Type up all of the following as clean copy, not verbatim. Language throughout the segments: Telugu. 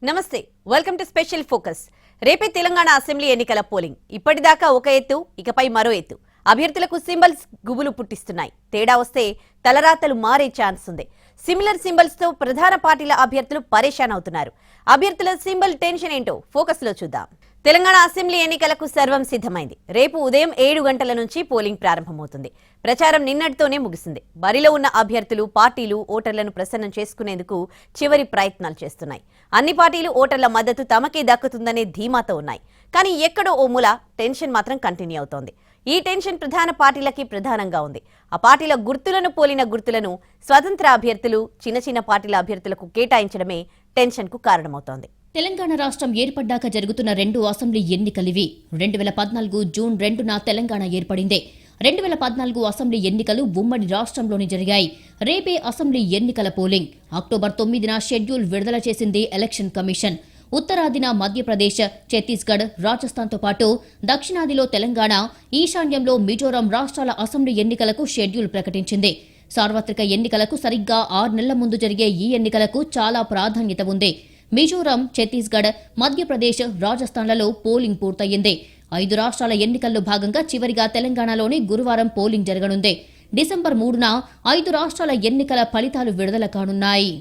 నమస్తే వెల్కమ్ టు స్పెషల్ ఫోకస్. రేపే తెలంగాణ అసెంబ్లీ ఎన్నికల పోలింగ్. ఇప్పటిదాకా ఒక ఎత్తు, ఇకపై మరో ఎత్తు. అభ్యర్థులకు సింబల్స్ గుబులు పుట్టిస్తున్నాయి. తేడా వస్తే తలరాతలు మారే ఛాన్స్ ఉంది. సిమిలర్ సింబల్స్ తో ప్రధాన పార్టీల అభ్యర్థులు పరేషాన్ అవుతున్నారు. అభ్యర్థుల సింబల్ టెన్షన్ ఏంటో ఫోకస్ లో చూద్దాం. తెలంగాణ అసెంబ్లీ ఎన్నికలకు సర్వం సిద్ధమైంది. రేపు ఉదయం 7 గంటల నుంచి పోలింగ్ ప్రారంభమవుతుంది. ప్రచారం నిన్నటితోనే ముగిసింది. బరిలో ఉన్న అభ్యర్థులు, పార్టీలు ఓటర్లను ప్రసన్నం చేసుకునేందుకు చివరి ప్రయత్నాలు చేస్తున్నాయి. అన్ని పార్టీలు ఓటర్ల మద్దతు తమకే దక్కుతుందనే ధీమాతో ఉన్నాయి. కానీ ఎక్కడో ఓ మూల టెన్షన్ మాత్రం కంటిన్యూ అవుతోంది. ఈ టెన్షన్ ప్రధాన పార్టీలకి ప్రధానంగా ఉంది. ఆ పార్టీల గుర్తులను పోలిన గుర్తులను స్వతంత్ర అభ్యర్థులు, చిన్న పార్టీల అభ్యర్థులకు కేటాయించడమే టెన్షన్ కు కారణమవుతోంది. తెలంగాణ రాష్ట్రం ఏర్పడ్డాక జరుగుతున్న 2 అసెంబ్లీ ఎన్నికలివి. 2014 జూన్ 2న తెలంగాణ ఏర్పడిందే. 2014 అసెంబ్లీ ఎన్నికలు ఉమ్మడి రాష్ట్రంలోని జరిగాయి. రేపే అసెంబ్లీ ఎన్నికల పోలింగ్. అక్టోబర్ 9న షెడ్యూల్ విడుదల చేసింది ఎలక్షన్ కమిషన్. ఉత్తరాదిన మధ్యప్రదేశ్, ఛత్తీస్గఢ్, రాజస్థాన్తో పాటు దక్షిణాదిలో తెలంగాణ, ఈశాన్యంలో మిజోరాం రాష్ట్రాల అసెంబ్లీ ఎన్నికలకు షెడ్యూల్ ప్రకటించింది. సార్వత్రిక ఎన్నికలకు సరిగ్గా 6 నెలల ముందు జరిగే ఈ ఎన్నికలకు చాలా ప్రాధాన్యత ఉంది. మిజోరాం, ఛత్తీస్గఢ్, మధ్యప్రదేశ్, రాజస్థాన్లలో పోలింగ్ పూర్తయింది. 5 రాష్ట్రాల ఎన్నికల్లో భాగంగా చివరిగా తెలంగాణలోని గురువారం పోలింగ్ జరగనుంది. డిసెంబర్ 3న 5 రాష్ట్రాల ఎన్నికల ఫలితాలు విడుదల కానున్నాయి.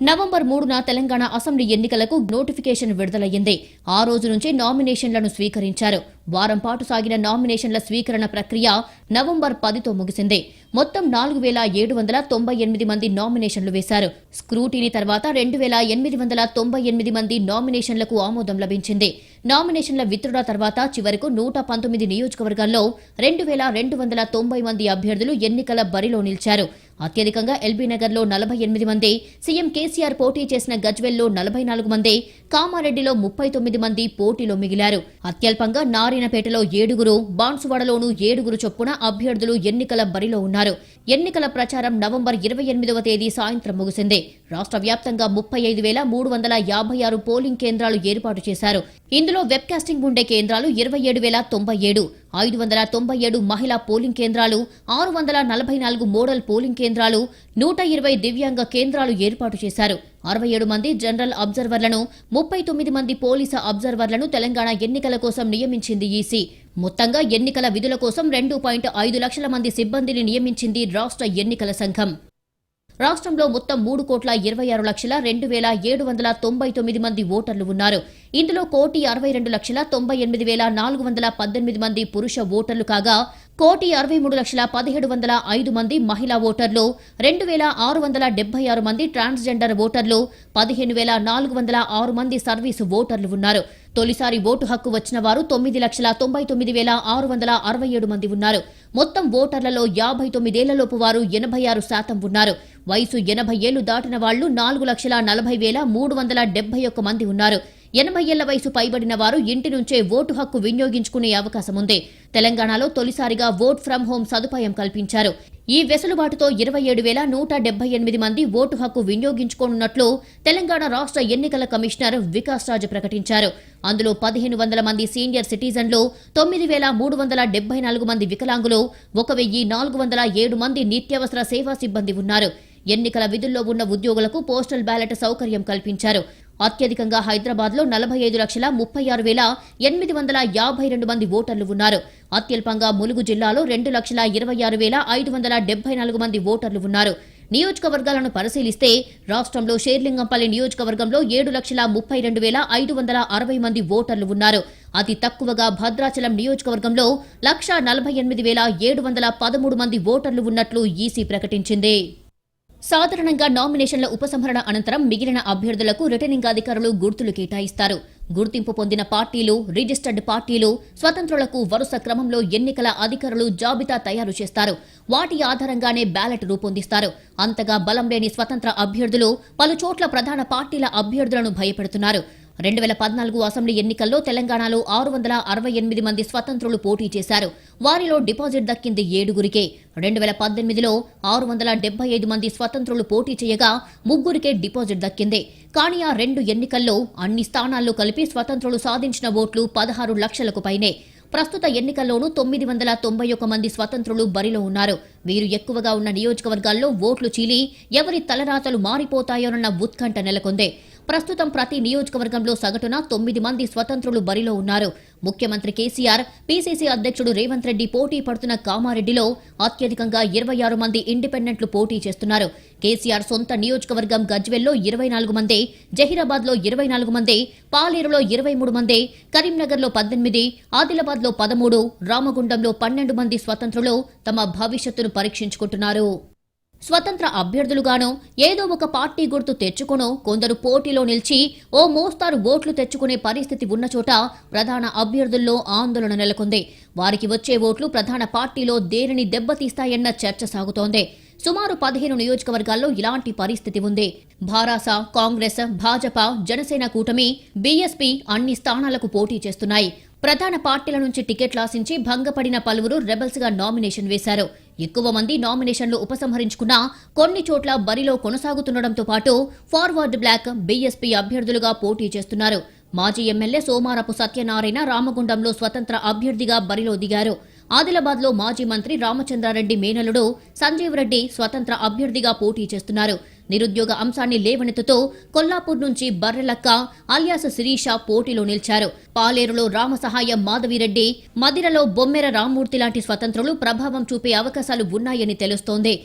నవంబర్ 3న తెలంగాణ అసెంబ్లీ ఎన్నికలకు నోటిఫికేషన్ విడుదలయ్యింది. ఆ రోజు నుంచే నామినేషన్లను స్వీకరించారు. వారం పాటు సాగిన నామినేషన్ల స్వీకరణ ప్రక్రియ నవంబర్ 10తో ముగిసింది. మొత్తం 4798 మంది నామినేషన్లు వేశారు. స్క్రూటీని తర్వాత 2898 మంది నామినేషన్లకు ఆమోదం లభించింది. నామినేషన్ల విత్డ్రా తర్వాత చివరకు 119 నియోజకవర్గాల్లో 2290 మంది అభ్యర్థులు ఎన్నికల బరిలో నిలిచారు. అత్యధికంగా ఎల్బీనగర్లో 48 మంది, సీఎం కేసీఆర్ పోటీ చేసిన గజ్వెల్లో 44 మంది, కామారెడ్డిలో 39 మంది పోటీలో మిగిలారు. అత్యల్పంగా నారాయణపేటలో 7, బాన్సువాడలోనూ 7 చొప్పున అభ్యర్థులు ఎన్నికల బరిలో ఉన్నారు. ఎన్నికల ప్రచారం నవంబర్ 28వ తేదీ సాయంత్రం ముగిసింది. రాష్ట్ర వ్యాప్తంగా 35,356 పోలింగ్ కేంద్రాలు ఏర్పాటు చేశారు. ఇందులో వెబ్కాస్టింగ్ ఉండే కేంద్రాలు 27,097, 597 మహిళా పోలింగ్ కేంద్రాలు, 644 మోడల్ పోలింగ్ కేంద్రాలు, 120 దివ్యాంగ కేంద్రాలు ఏర్పాటు చేశారు. 67 మంది జనరల్ అబ్జర్వర్లను, 39 మంది పోలీసు అబ్జర్వర్లను తెలంగాణ ఎన్నికల కోసం నియమించింది ఈసీ. మొత్తంగా ఎన్నికల విధుల కోసం 2.5 లక్షల మంది సిబ్బందిని నియమించింది రాష్ట్ర ఎన్నికల సంఘం. రాష్ట్రంలో మొత్తం 3,26,02,799 మంది ఓటర్లు ఉన్నారు. ఇందులో 1,62,98,418 మంది పురుష ఓటర్లు కాగా 1,63,17,05 మంది మహిళా ఓటర్లు, 2,676 మంది ట్రాన్స్జెండర్ ఓటర్లు, 15,406 మంది సర్వీసు ఓటర్లు ఉన్నారు. తొలిసారి ఓటు హక్కు వచ్చిన వారు 9,99,667 మంది ఉన్నారు. మొత్తం ఓటర్లలో 59 ఏళ్లలోపు వారు 86% ఉన్నారు. వయసు 80 ఏళ్లు దాటిన వాళ్లు 4,40,371 మంది ఉన్నారు. 80 ఏళ్ల వయసు పైబడిన వారు ఇంటి నుంచే ఓటు హక్కు వినియోగించుకునే అవకాశం ఉంది. తెలంగాణలో తొలిసారిగా ఓట్ ఫ్రం హోం సదుపాయం కల్పించారు. ఈ వెసులుబాటుతో 27,178 మంది ఓటు హక్కు వినియోగించుకోనున్నట్లు తెలంగాణ రాష్ట్ర ఎన్నికల కమిషనర్ వికాస్ రాజ్ ప్రకటించారు. అందులో 1,500 మంది సీనియర్ సిటిజన్లు, 9,374 మంది వికలాంగులు, 1,407 మంది నిత్యావసర సేవా సిబ్బంది ఉన్నారు. ఎన్నికల విధుల్లో ఉన్న ఉద్యోగులకు పోస్టల్ బ్యాలెట్ సౌకర్యం కల్పించారు. అత్యధికంగా హైదరాబాద్లో 45,36,852 మంది ఓటర్లు ఉన్నారు. అత్యల్పంగా ములుగు జిల్లాలో 2,26,574 మంది ఓటర్లు ఉన్నారు. నియోజకవర్గాలను పరిశీలిస్తే రాష్ట్రంలో షేర్లింగంపల్లి నియోజకవర్గంలో 7,32,560 మంది ఓటర్లు ఉన్నారు. అతి తక్కువగా భద్రాచలం నియోజకవర్గంలో 1,48,713 మంది ఓటర్లు ఉన్నట్లు ఈసీ ప్రకటించింది. సాధారణంగా నామినేషన్ల ఉపసంహరణ అనంతరం మిగిలిన అభ్యర్థులకు రిటర్నింగ్ అధికారులు గుర్తులు కేటాయిస్తారు. గుర్తింపు పొందిన పార్టీలు, రిజిస్టర్డ్ పార్టీలు, స్వతంత్రులకు వరుస క్రమంలో ఎన్నికల అధికారులు జాబితా తయారు చేస్తారు. వాటి ఆధారంగానే బ్యాలెట్ రూపొందిస్తారు. అంతగా బలం లేని స్వతంత్ర అభ్యర్థులు పలుచోట్ల ప్రధాన పార్టీల అభ్యర్థులను భయపెడుతున్నారు. 2014 అసెంబ్లీ ఎన్నికల్లో తెలంగాణలో 668 మంది స్వతంత్రులు పోటీ చేశారు. వారిలో డిపాజిట్ దక్కింది 7గురికే. 2018లో 675 మంది స్వతంత్రులు పోటీ చేయగా 3గురికే డిపాజిట్ దక్కింది. కానీ ఆ 2 ఎన్నికల్లో అన్ని స్థానాల్లో కలిపి స్వతంత్రులు సాధించిన ఓట్లు 16 లక్షలకు పైనే. ప్రస్తుత ఎన్నికల్లోనూ 991 మంది స్వతంత్రులు బరిలో ఉన్నారు. వీరు ఎక్కువగా ఉన్న నియోజకవర్గాల్లో ఓట్లు చీలి ఎవరి తలరాతలు మారిపోతాయోనన్న ఉత్కంఠ నెలకొంది. ప్రస్తుతం ప్రతి నియోజకవర్గంలో సగటున 9 మంది స్వతంత్రులు బరిలో ఉన్నారు. ముఖ్యమంత్రి కేసీఆర్, పీసీసీ అధ్యక్షుడు రేవంత్ రెడ్డి పోటీ పడుతున్న కామారెడ్డిలో అత్యధికంగా 26 మంది ఇండిపెండెంట్లు పోటీ చేస్తున్నారు. కేసీఆర్ సొంత నియోజకవర్గం గజ్వెల్లో 24 మంది, జహీరాబాద్లో 24 మంది, పాలేరులో 23 మంది, కరీంనగర్లో 18, ఆదిలాబాద్లో 13, రామగుండంలో 12 మంది స్వతంత్రులు తమ భవిష్యత్తును పరీక్షించుకుంటున్నారు. స్వతంత్ర అభ్యర్థులుగానో ఏదో ఒక పార్టీ గుర్తు తెచ్చుకొనో కొందరు పోటీలో నిలిచి ఓ మోస్తారు ఓట్లు తెచ్చుకునే పరిస్థితి ఉన్న చోట ప్రధాన అభ్యర్థుల్లో ఆందోళన నెలకొంది. వారికి వచ్చే ఓట్లు ప్రధాన పార్టీలో దేనిని దెబ్బతీస్తాయన్న చర్చ సాగుతోంది. సుమారు 15 నియోజకవర్గాల్లో ఇలాంటి పరిస్థితి ఉంది. భారాస, కాంగ్రెస్, భాజపా, జనసేన కూటమి, బీఎస్పీ అన్ని స్థానాలకు పోటీ చేస్తున్నాయి. ప్రధాన పార్టీల నుంచి టికెట్లు ఆశించి భంగపడిన పలువురు రెబల్స్ గా నామినేషన్ వేశారు. ఎక్కువ మంది నామినేషన్లు ఉపసంహరించుకున్నా కొన్ని చోట్ల బరిలో కొనసాగుతుండటంతో పాటు ఫార్వర్డ్ బ్లాక్, బీఎస్పీ అభ్యర్థులుగా పోటీ చేస్తున్నారు. మాజీ ఎమ్మెల్యే సోమారపు సత్యనారాయణ రామగుండంలో స్వతంత్ర అభ్యర్థిగా బరిలో దిగారు. ఆదిలాబాద్లో మాజీ మంత్రి రామచంద్రారెడ్డి మేనలుడు సంజీవ్ రెడ్డి స్వతంత్ర అభ్యర్థిగా పోటీ చేస్తున్నారు. నిరుద్యోగ అంశాన్ని లేవనెత్తుతూ కొల్లాపూర్ నుంచి బర్రెలక్క అలియాస్ శిరీష పోటీలో నిలిచారు. పాలేరులో రామసహాయం మాధవిరెడ్డి, మదిరలో బొమ్మెర రామ్మూర్తి లాంటి స్వతంత్రులు ప్రభావం చూపే అవకాశాలు ఉన్నాయని తెలుస్తోంది.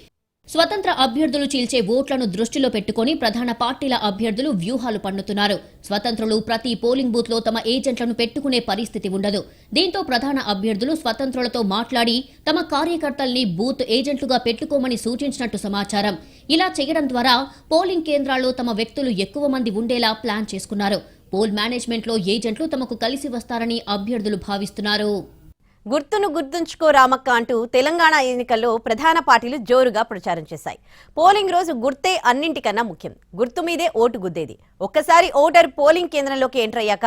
స్వతంత్ర అభ్యర్థులు చీల్చే ఓట్లను దృష్టిలో పెట్టుకుని ప్రధాన పార్టీల అభ్యర్థులు వ్యూహాలు పన్నుతున్నారు. స్వతంత్రులు ప్రతి పోలింగ్ బూత్ లో తమ ఏజెంట్లను పెట్టుకునే పరిస్థితి ఉండదు. దీంతో ప్రధాన అభ్యర్థులు స్వతంత్రులతో మాట్లాడి తమ కార్యకర్తల్ని బూత్ ఏజెంట్లుగా పెట్టుకోమని సూచించినట్టు సమాచారం. ఇలా చేయడం ద్వారా పోలింగ్ కేంద్రాల్లో తమ వ్యక్తులు ఎక్కువ మంది ఉండేలా ప్లాన్ చేసుకున్నారు. పోల్ మేనేజ్మెంట్లో ఏజెంట్లు తమకు కలిసి వస్తారని అభ్యర్థులు భావిస్తున్నారు. గుర్తును గుర్తుంచుకో రామక్క అంటూ తెలంగాణ ఎన్నికల్లో ప్రధాన పార్టీలు జోరుగా ప్రచారం చేశాయి. పోలింగ్ రోజు గుర్తే అన్నింటికన్నా ముఖ్యం. గుర్తు మీదే ఓటు గుద్దేది. ఒక్కసారి ఓటర్ పోలింగ్ కేంద్రంలోకి ఎంటర్ అయ్యాక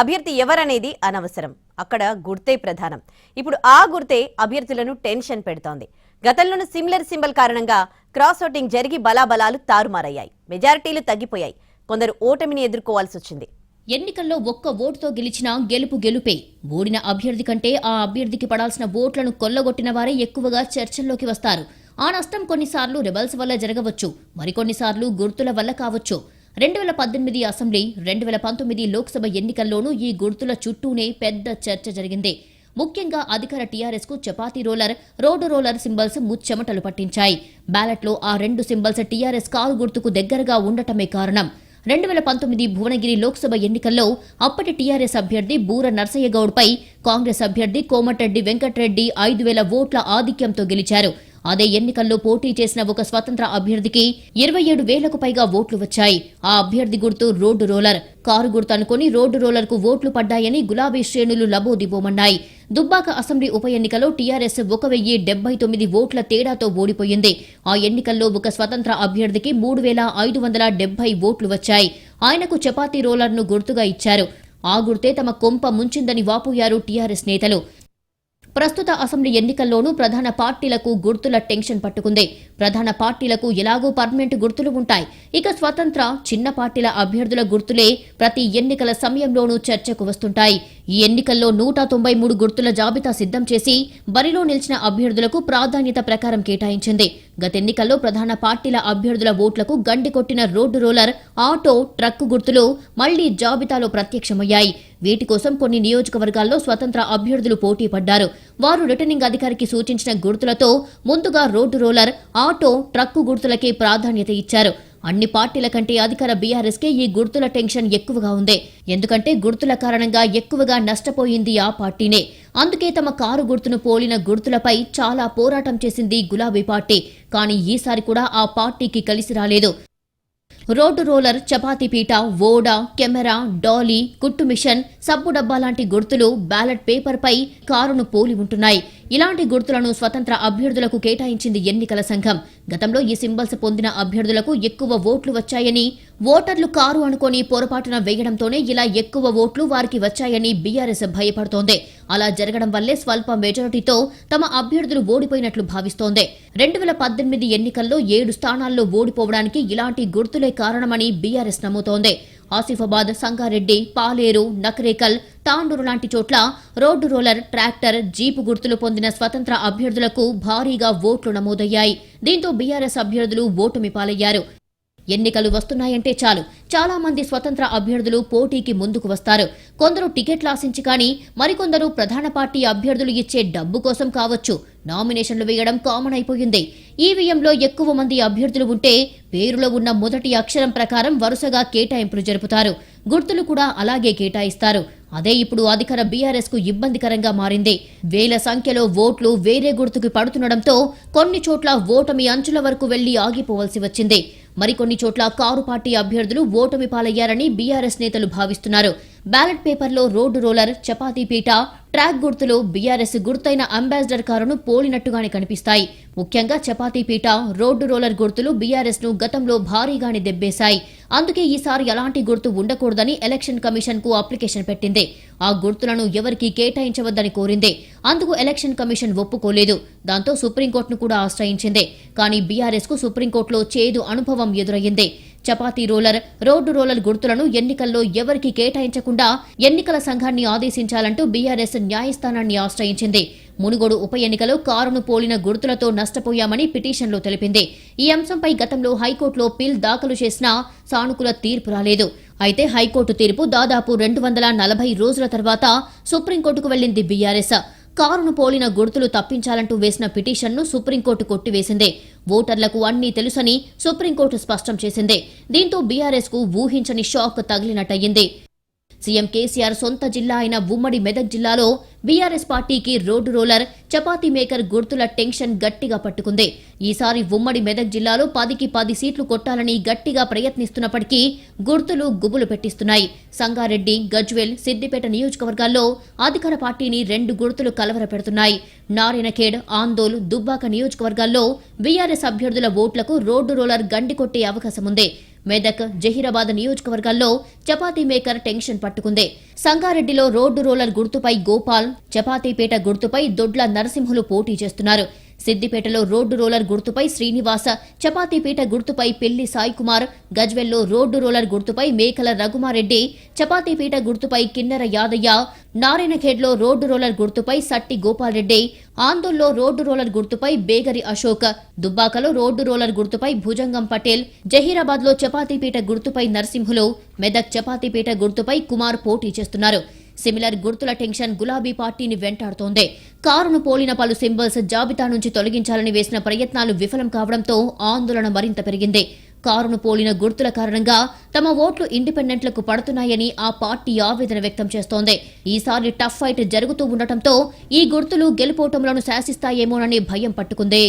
అభ్యర్థి ఎవరనేది అనవసరం. అక్కడ గుర్తే ప్రధానం. ఇప్పుడు ఆ గుర్తే అభ్యర్థులను టెన్షన్ పెడుతోంది. గతంలోనూ సిమిలర్ సింబల్ కారణంగా క్రాస్ ఓటింగ్ జరిగి బలాబలాలు తారుమారయ్యాయి. మెజారిటీలు తగ్గిపోయాయి. కొందరు ఓటమిని ఎదుర్కోవాల్సి వచ్చింది. ఎన్నికల్లో ఒక్క ఓటుతో గెలిచినా గెలుపు గెలుపే. ఓడిన అభ్యర్థి కంటే ఆ అభ్యర్థికి పడాల్సిన ఓట్లను కొల్లగొట్టిన వారే ఎక్కువగా చర్చల్లోకి వస్తారు. ఆ నష్టం కొన్నిసార్లు రెబల్స్ వల్ల జరగవచ్చు, మరికొన్నిసార్లు గుర్తుల వల్ల కావచ్చు. 2018 అసెంబ్లీ, 2019 లోక్సభ ఎన్నికల్లోనూ ఈ గుర్తుల చుట్టూనే పెద్ద చర్చ జరిగింది. ముఖ్యంగా అధికార టీఆర్ఎస్ కు chapati roller, road roller symbols ముచ్చెమటలు పట్టించాయి. బ్యాలెట్లో ఆ రెండు సింబల్స్ టీఆర్ఎస్ కారు గుర్తుకు దగ్గరగా ఉండటమే కారణం. 2019 భువనగిరి లోక్సభ ఎన్నికల్లో అప్పటి టీఆర్ఎస్ అభ్యర్థి బూర నర్సయ్యగౌడ్పై కాంగ్రెస్ అభ్యర్థి కోమటిరెడ్డి వెంకటరెడ్డి 5,000 ఓట్ల ఆధిక్యంతో గెలిచారు. అదే ఎన్నికల్లో పోటీ చేసిన ఒక స్వతంత్ర అభ్యర్థికి 27,000కు పైగా ఓట్లు వచ్చాయి. ఆ అభ్యర్థి గుర్తు రోడ్డు రోలర్. కారు గుర్తు అనుకుని రోడ్డు రోలర్ కు ఓట్లు పడ్డాయని గులాబీ శ్రేణులు లబోదిబోమన్నాయి. దుబ్బాక అసెంబ్లీ ఉప ఎన్నికలో టీఆర్ఎస్ 1,079 ఓట్ల తేడాతో ఓడిపోయింది. ఆ ఎన్నికల్లో ఒక స్వతంత్ర అభ్యర్థికి 3,570 ఓట్లు వచ్చాయి. ఆయనకు చపాతీ రోలర్ను గుర్తుగా ఇచ్చారు. ఆ గుర్తే తమ కొంప ముంచిందని వాపోయారు టీఆర్ఎస్ నేతలు. ప్రస్తుత అసెంబ్లీ ఎన్నికల్లోనూ ప్రధాన పార్టీలకు గుర్తుల టెన్షన్ పట్టుకుంది. ప్రధాన పార్టీలకు ఎలాగూ పర్మనెంట్ గుర్తులు ఉంటాయి. ఇక స్వతంత్ర, చిన్న పార్టీల అభ్యర్థుల గుర్తులే ప్రతి ఎన్నికల సమయంలోనూ చర్చకు వస్తుంటాయి. ఈ ఎన్నికల్లో 193 గుర్తుల జాబితా సిద్ధం చేసి బరిలో నిలిచిన అభ్యర్థులకు ప్రాధాన్యత ప్రకారం కేటాయించింది. గత ఎన్నికల్లో ప్రధాన పార్టీల అభ్యర్థుల ఓట్లకు గండి కొట్టిన రోడ్డు రోలర్, ఆటో, ట్రక్కు గుర్తులు మళ్లీ జాబితాలో ప్రత్యక్షమయ్యాయి. వీటి కోసం కొన్ని నియోజకవర్గాల్లో స్వతంత్ర అభ్యర్థులు పోటీ పడ్డారు. వారు రిటర్నింగ్ అధికారికి సూచించిన గుర్తులతో ముందుగా రోడ్డు రోలర్, ఆటో, ట్రక్కు గుర్తులకే ప్రాధాన్యత ఇచ్చారు. అన్ని పార్టీల కంటే అధికార బీఆర్ఎస్కే ఈ గుర్తుల టెన్షన్ ఎక్కువగా ఉంది. ఎందుకంటే గుర్తుల కారణంగా ఎక్కువగా నష్టపోయింది ఆ పార్టీనే. అందుకే తమ కారు గుర్తును పోలిన గుర్తులపై చాలా పోరాటం చేసింది గులాబీ పార్టీ. కానీ ఈసారి కూడా ఆ పార్టీకి కలిసి రాలేదు. రోడ్డు రోలర్, చపాతీ పీట, ఓడా, కెమెరా, డాలీ, కుట్టు మిషన్, సబ్బు డబ్బా లాంటి గుర్తులు బ్యాలెట్ పేపర్పై కారును పోలి ఉంటున్నాయి. ఇలాంటి గుర్తులను స్వతంత్ర అభ్యర్థులకు కేటాయించింది ఎన్నికల సంఘం. గతంలో ఈ సింబల్స్ పొందిన అభ్యర్థులకు ఎక్కువ ఓట్లు వచ్చాయని, ఓటర్లు కారు అనుకొని పొరపాటున వేయడంతోనే ఇలా ఎక్కువ ఓట్లు వారికి వచ్చాయని బీఆర్ఎస్ భయపడుతోంది. అలా జరగడం వల్లే స్వల్ప మెజారిటీతో తమ అభ్యర్థులు ఓడిపోయినట్లు భావిస్తోంది. 2018 ఎన్నికల్లో 7 స్థానాల్లో ఓడిపోవడానికి ఇలాంటి గుర్తులే కారణమని బీఆర్ఎస్ నమ్ముతోంది. ఆసిఫాబాద్, సంగారెడ్డి, పాలేరు, నకరేకల్, తాండూరు లాంటి చోట్ల రోడ్డు రోలర్, ట్రాక్టర్, జీపు గుర్తులు పొందిన స్వతంత్ర అభ్యర్థులకు భారీగా ఓట్లు నమోదయ్యాయి. దీంతో బీఆర్ఎస్ అభ్యర్థులు ఓటమి పాలయ్యారు. ఎన్నికలు వస్తున్నాయంటే చాలు చాలా మంది స్వతంత్ర అభ్యర్థులు పోటీకి ముందుకు వస్తారు. కొందరు టికెట్లు ఆశించి కానీ మరికొందరు ప్రధాన పార్టీ అభ్యర్థులు ఇచ్చే డబ్బు కోసం కావచ్చు నామినేషన్లు వేయడం కామన్ అయిపోయింది. ఈవీఎంలో ఎక్కువ మంది అభ్యర్థులు ఉంటే పేరులో ఉన్న మొదటి అక్షరం ప్రకారం వరుసగా కేటాయింపులు జరుపుతారు. గుర్తులు కూడా అలాగే కేటాయిస్తారు. అదే ఇప్పుడు అధికార బీఆర్ఎస్ కు ఇబ్బందికరంగా మారింది. వేల సంఖ్యలో ఓట్లు వేరే గుర్తుకు పడుతుండటంతో కొన్ని చోట్ల ఓటమి అంచుల వరకు వెళ్లి ఆగిపోవలసి వచ్చింది. మరికొన్ని చోట్ల కారు పార్టీ అభ్యర్థులు ఓటమి పాలయ్యారని బీఆర్ఎస్ నేతలు భావిస్తున్నారు. బ్యాలెట్ పేపర్లో రోడ్డు రోలర్, చపాతీ పీట, ట్రాక్ గుర్తులు బీఆర్ఎస్ గుర్తైన అంబాసిడర్ కారును పోలినట్టుగానే కనిపిస్తాయి. ముఖ్యంగా చపాతీ పీట, రోడ్డు రోలర్ గుర్తులు బీఆర్ఎస్ ను గతంలో భారీగానే దెబ్బేశాయి. అందుకే ఈసారి ఎలాంటి గుర్తు ఉండకూడదని ఎలక్షన్ కమిషన్ కు అప్లికేషన్ పెట్టింది. ఆ గుర్తులను ఎవరికీ కేటాయించవద్దని కోరింది. అందుకు ఎలక్షన్ కమిషన్ ఒప్పుకోలేదు. దాంతో సుప్రీంకోర్టును కూడా ఆశ్రయించింది. కానీ బీఆర్ఎస్ కు సుప్రీంకోర్టులో చేదు అనుభవం ఎదురయ్యింది. చపాతీ రోలర్, రోడ్డు రోలర్ గుర్తులను ఎన్నికల్లో ఎవరికి కేటాయించకుండా ఎన్నికల సంఘాన్ని ఆదేశించాలంటూ బీఆర్ఎస్ న్యాయస్థానాన్ని ఆశ్రయించింది. మునుగోడు ఉప ఎన్నికలో కారును పోలిన గుర్తులతో నష్టపోయామని పిటిషన్లో తెలిపింది. ఈ అంశంపై గతంలో హైకోర్టులో పిల్ దాఖలు చేసినా సానుకూల తీర్పు రాలేదు. అయితే హైకోర్టు తీర్పు దాదాపు 240 రోజుల తర్వాత సుప్రీంకోర్టుకు వెళ్లింది బీఆర్ఎస్. కారును పోలిన గుర్తులు తప్పించాలంటూ వేసిన పిటిషన్ను సుప్రీంకోర్టు కొట్టివేసింది. ఓటర్లకు అన్నీ తెలుసని సుప్రీంకోర్టు స్పష్టం చేసింది. దీంతో బీఆర్ఎస్ కు ఊహించని షాక్ తగిలినట్టయింది. సీఎం కేసీఆర్ సొంత జిల్లా అయిన ఉమ్మడి మెదక్ జిల్లాలో బీఆర్ఎస్ పార్టీకి రోడ్డు రోలర్, చపాతీ మేకర్ గుర్తుల టెన్షన్ గట్టిగా పట్టుకుంది. ఈసారి ఉమ్మడి మెదక్ జిల్లాలో 10కి 10 సీట్లు కొట్టాలని గట్టిగా ప్రయత్నిస్తున్నప్పటికీ గుర్తులు గుబులు పెట్టిస్తున్నాయి. సంగారెడ్డి, గజ్వేల్, సిద్దిపేట నియోజకవర్గాల్లో అధికార పార్టీని 2 గుర్తులు కలవరపెడుతున్నాయి. నారాయణఖేడ్, ఆందోల్, దుబ్బాక నియోజకవర్గాల్లో బీఆర్ఎస్ అభ్యర్థుల ఓట్లకు రోడ్డు రోలర్ గండి కొట్టే అవకాశం ఉంది. మెదక్, జహీరాబాద్ నియోజకవర్గాల్లో చపాతీ మేకర్ టెన్షన్ పట్టుకుంది. సంగారెడ్డిలో రోడ్డు రోలర్ గుర్తుపై గోపాల్, చపాతీపేట గుర్తుపై దొడ్ల నరసింహులు పోటీ చేస్తున్నారు. సిద్దిపేటలో రోడ్డు రోలర్ గుర్తుపై శ్రీనివాస, చపాతీపేట గుర్తుపై పెళ్లి సాయి కుమార్, గజ్వెల్లో రోడ్డు రోలర్ గుర్తుపై మేకల రఘుమారెడ్డి, చపాతీపేట గుర్తుపై కిన్నెర యాదయ్య, నారాయణఖేడ్లో రోడ్డు రోలర్ గుర్తుపై సట్టి గోపాల్ రెడ్డి, ఆందోల్లో రోడ్డు రోలర్ గుర్తుపై బేగరి అశోక్, దుబ్బాకలో రోడ్డు రోలర్ గుర్తుపై భుజంగం పటేల్, జహీరాబాద్లో చపాతీపేట గుర్తుపై నరసింహులు, మెదక్ చపాతీపేట గుర్తుపై కుమార్ పోటీ చేస్తున్నారు. సిమిలర్ గుర్తుల టెన్షన్ గులాబీ పార్టీని వెంటాడుతోంది. కారును పోలిన పలు సింబల్స్ జాబితా నుంచి తొలగించాలని వేసిన ప్రయత్నాలు విఫలం కావడంతో ఆందోళన మరింత పెరిగింది. కారును పోలిన గుర్తుల కారణంగా తమ ఓట్లు ఇండిపెండెంట్లకు పడుతున్నాయని ఆ పార్టీ ఆవేదన వ్యక్తం చేస్తోంది. ఈసారి టఫ్ ఫైట్ జరుగుతూ ఉండటంతో ఈ గుర్తులు గెలుపోటములను శాసిస్తాయేమోననే భయం పట్టుకుంది.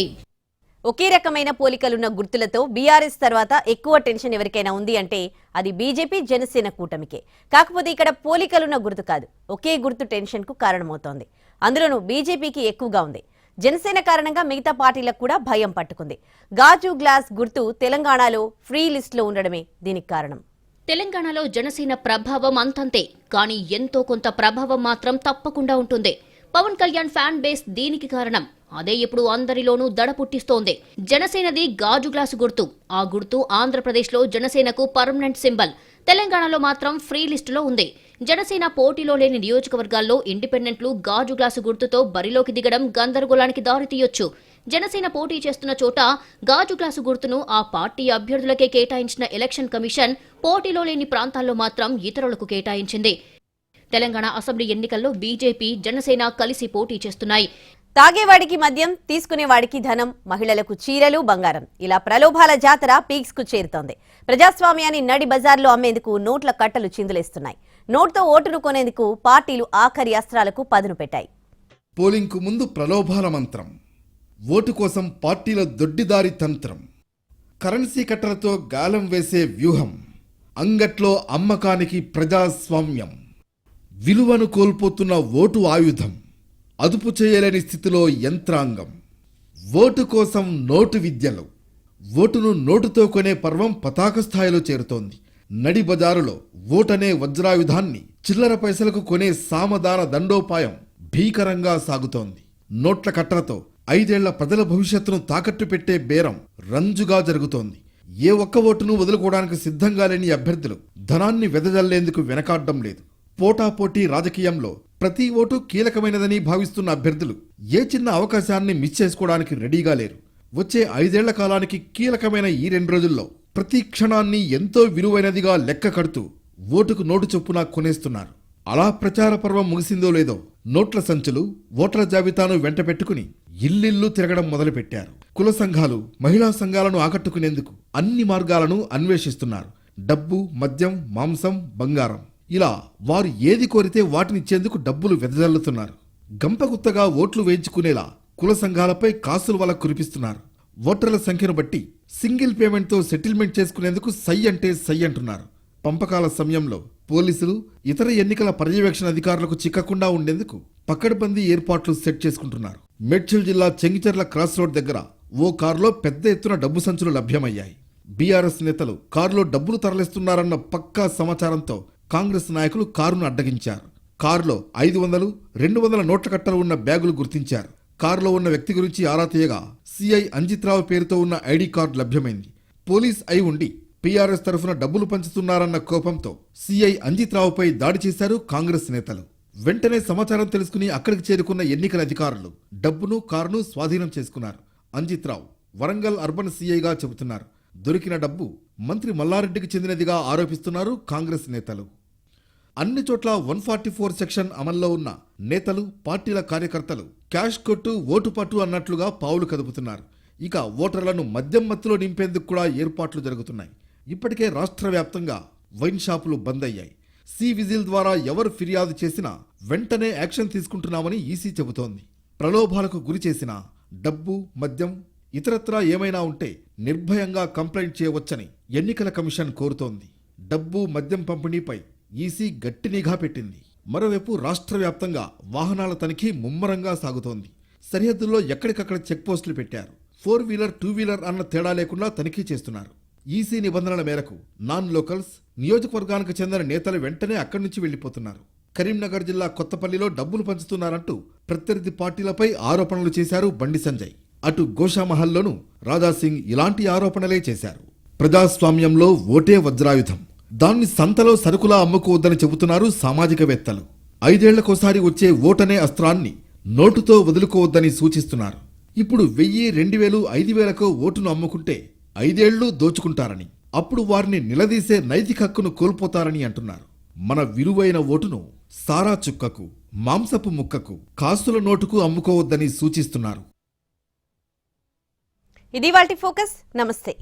ఒకే రకమైన పోలికలున్న గుర్తులతో బీఆర్ఎస్ తర్వాత ఎక్కువ టెన్షన్ ఎవరికైనా ఉంది అంటే అది బీజేపీ, జనసేన కూటమికే. కాకపోతే ఇక్కడ పోలికలున్న గుర్తు కాదు, ఒకే గుర్తు టెన్షన్ కు కారణమవుతోంది. అందులోనూ బీజేపీకి ఎక్కువగా ఉంది. జనసేన కారణంగా మిగతా పార్టీలకు కూడా భయం పట్టుకుంది. గాజు గ్లాస్ గుర్తు తెలంగాణలో ఫ్రీ లిస్ట్ లో ఉండడమే దీనికి కారణం. తెలంగాణలో జనసేన ప్రభావం అంతంతే, కానీ ఎంతో కొంత ప్రభావం మాత్రం తప్పకుండా ఉంటుంది. పవన్ కళ్యాణ్ ఫ్యాన్ బేస్ దీనికి కారణం. అదే ఇప్పుడు అందరిలోనూ దడ పుట్టిస్తోంది. జనసేనది గాజు గ్లాసు గుర్తు. ఆ గుర్తు ఆంధ్రప్రదేశ్లో జనసేనకు పర్మనెంట్ సింబల్. తెలంగాణలో మాత్రం ఫ్రీ లిస్టులో ఉంది. జనసేన పోటీలో లేని నియోజకవర్గాల్లో ఇండిపెండెంట్లు గాజు గ్లాసు గుర్తుతో బరిలోకి దిగడం గందరగోళానికి దారితీయొచ్చు. జనసేన పోటీ చేస్తున్న చోట గాజు గ్లాసు గుర్తును ఆ పార్టీ అభ్యర్థులకే కేటాయించిన ఎలక్షన్ కమిషన్ పోటీలో లేని ప్రాంతాల్లో మాత్రం ఇతరులకు కేటాయించింది. తెలంగాణ అసెంబ్లీ ఎన్నికల్లో బీజేపీ, జనసేన కలిసి పోటీ చేస్తున్నాయి. తాగేవాడికి మద్యం, తీసుకునేవాడికి ధనం, మహిళలకు చీరలు, బంగారం, ఇలా ప్రలోభాల జాతర పీక్స్ కు చేరుతోంది. ప్రజాస్వామ్యాన్ని నడి బజార్లో అమ్మేందుకు నోట్ల కట్టలు చిందులేస్తున్నాయి. నోట్తో ఓటును కొనేందుకు పార్టీలు ఆఖరి అస్త్రాలకు పదును పెట్టాయి. పోలింగ్ కు ముందు ప్రలోభాల మంత్రం, ఓటు కోసం పార్టీల దొడ్డిదారి తంత్రం, కరెన్సీ కట్టలతో గాలం వేసే వ్యూహం, అంగట్లో అమ్మకానికి ప్రజాస్వామ్యం, విలువను కోల్పోతున్న ఓటు ఆయుధం, అదుపు చేయలేని స్థితిలో యంత్రాంగం, ఓటు కోసం నోటు విద్యలు, ఓటును నోటుతో కొనే పర్వం పతాక స్థాయిలో చేరుతోంది. నడి బజారులో ఓటనే వజ్రాయుధాన్ని చిల్లర పైసలకు కొనే సామదాన దండోపాయం భీకరంగా సాగుతోంది. నోట్ల కట్టలతో 5 ఏళ్ల ప్రజల భవిష్యత్తును తాకట్టు పెట్టే బేరం రంజుగా జరుగుతోంది. ఏ ఒక్క ఓటును వదులుకోవడానికి సిద్ధంగా లేని అభ్యర్థులు ధనాన్ని వెదజల్లేందుకు వెనకాడ్డం లేదు. పోటాపోటీ రాజకీయంలో ప్రతి ఓటు కీలకమైనదని భావిస్తున్న అభ్యర్థులు ఏ చిన్న అవకాశాన్ని మిస్ చేసుకోవడానికి రెడీగా లేరు. వచ్చే 5 ఏళ్ల కాలానికి కీలకమైన ఈ 2 రోజుల్లో ప్రతి క్షణాన్ని ఎంతో విలువైనదిగా లెక్క కడుతూ ఓటుకు నోటు చొప్పున కొనేస్తున్నారు. అలా ప్రచార పర్వం ముగిసిందో లేదో నోట్ల సంచులు, ఓట్ల జాబితాను వెంట పెట్టుకుని ఇల్లిల్లు తిరగడం మొదలుపెట్టారు. కుల సంఘాలు, మహిళా సంఘాలను ఆకట్టుకునేందుకు అన్ని మార్గాలను అన్వేషిస్తున్నారు. డబ్బు, మద్యం, మాంసం, బంగారం, ఇలా వారు ఏది కోరితే వాటినిచ్చేందుకు డబ్బులు వెదజల్లుతున్నారు. గంపగుత్తగా ఓట్లు వేయించుకునేలా కుల సంఘాలపై కాసుల వల కురిపిస్తున్నారు. ఓటర్ల సంఖ్యను బట్టి సింగిల్ పేమెంట్తో సెటిల్మెంట్ చేసుకునేందుకు సై అంటే సై అంటున్నారు. పంపకాల సమయంలో పోలీసులు, ఇతర ఎన్నికల పర్యవేక్షణ అధికారులకు చిక్కకుండా ఉండేందుకు పకడ్బందీ ఏర్పాట్లు సెట్ చేసుకుంటున్నారు. మేడ్చల్ జిల్లా చెంగిచెర్ల క్రాస్ రోడ్ దగ్గర ఓ కారులో పెద్ద ఎత్తున డబ్బు సంచులు లభ్యమయ్యాయి. బీఆర్ఎస్ నేతలు కారులో డబ్బులు తరలిస్తున్నారన్న పక్కా సమాచారంతో కాంగ్రెస్ నాయకులు కారును అడ్డగించారు. కారులో 500, 200 నోట్ల కట్టలు ఉన్న బ్యాగులు గుర్తించారు. కారులో ఉన్న వ్యక్తి గురించి ఆరా తీయగా సిఐ అంజిత్రావు పేరుతో ఉన్న ఐడి కార్డు లభ్యమైంది. పోలీస్ అయి ఉండి పీఆర్ఎస్ తరఫున డబ్బులు పంచుతున్నారన్న కోపంతో సిఐ అంజిత్రావుపై దాడి చేశారు కాంగ్రెస్ నేతలు. వెంటనే సమాచారం తెలుసుకుని అక్కడికి చేరుకున్న ఎన్నికల అధికారులు డబ్బును, కారును స్వాధీనం చేసుకున్నారు. అంజిత్రావు వరంగల్ అర్బన్ సిఐగా చెబుతున్నారు. దొరికిన డబ్బు మంత్రి మల్లారెడ్డికి చెందినదిగా ఆరోపిస్తున్నారు కాంగ్రెస్ నేతలు. అన్ని చోట్ల 144 సెక్షన్ అమల్లో ఉన్న నేతలు, పార్టీల కార్యకర్తలు క్యాష్ కొట్టు, ఓటు పట్టు అన్నట్లుగా పావులు కదుపుతున్నారు. ఇక ఓటర్లను మద్యం మత్తులో నింపేందుకు కూడా ఏర్పాట్లు జరుగుతున్నాయి. ఇప్పటికే రాష్ట్ర వ్యాప్తంగా వైన్ షాపులు బంద్ అయ్యాయి. సి విజిల్ ద్వారా ఎవరు ఫిర్యాదు చేసినా వెంటనే యాక్షన్ తీసుకుంటున్నామని ఈసీ చెబుతోంది. ప్రలోభాలకు గురి చేసినా డబ్బు, మద్యం, ఇతరత్రా ఏమైనా ఉంటే నిర్భయంగా కంప్లైంట్ చేయవచ్చని ఎన్నికల కమిషన్ కోరుతోంది. డబ్బు, మద్యం పంపిణీపై ఈసీ గట్టి నిఘా పెట్టింది. మరోవైపు రాష్ట్ర వ్యాప్తంగా వాహనాల తనిఖీ ముమ్మరంగా సాగుతోంది. సరిహద్దుల్లో ఎక్కడికక్కడ చెక్ పోస్టులు పెట్టారు. 4 వీలర్, 2 వీలర్ అన్న తేడా లేకుండా తనిఖీ చేస్తున్నారు. ఈసీ నిబంధనల మేరకు నాన్ లోకల్స్, నియోజకవర్గానికి చెందిన నేతలు వెంటనే అక్కడి నుంచి వెళ్లిపోతున్నారు. కరీంనగర్ జిల్లా కొత్తపల్లిలో డబ్బులు పంచుతున్నారంటూ ప్రత్యర్థి పార్టీలపై ఆరోపణలు చేశారు బండి సంజయ్. అటు గోషామహల్లోనూ రాజాసింగ్ ఇలాంటి ఆరోపణలే చేశారు. ప్రజాస్వామ్యంలో ఓటే వజ్రాయుధం, దాన్ని సంతలో సరుకులా అమ్ముకోవద్దని చెబుతున్నారు సామాజికవేత్తలు. 5 ఏళ్లకోసారి వచ్చే ఓటనే అస్త్రాన్ని నోటుతో వదులుకోవద్దని సూచిస్తున్నారు. ఇప్పుడు 1000, 2000, 5000కో ఓటును అమ్ముకుంటే 5 ఏళ్లు దోచుకుంటారని, అప్పుడు వారిని నిలదీసే నైతిక హక్కును కోల్పోతారని అంటున్నారు. మన విలువైన ఓటును సారా చుక్కకు, మాంసపు ముక్కకు, కాసుల నోటుకు అమ్ముకోవద్దని సూచిస్తున్నారు. ఇది వాటి ఫోకస్. నమస్తే.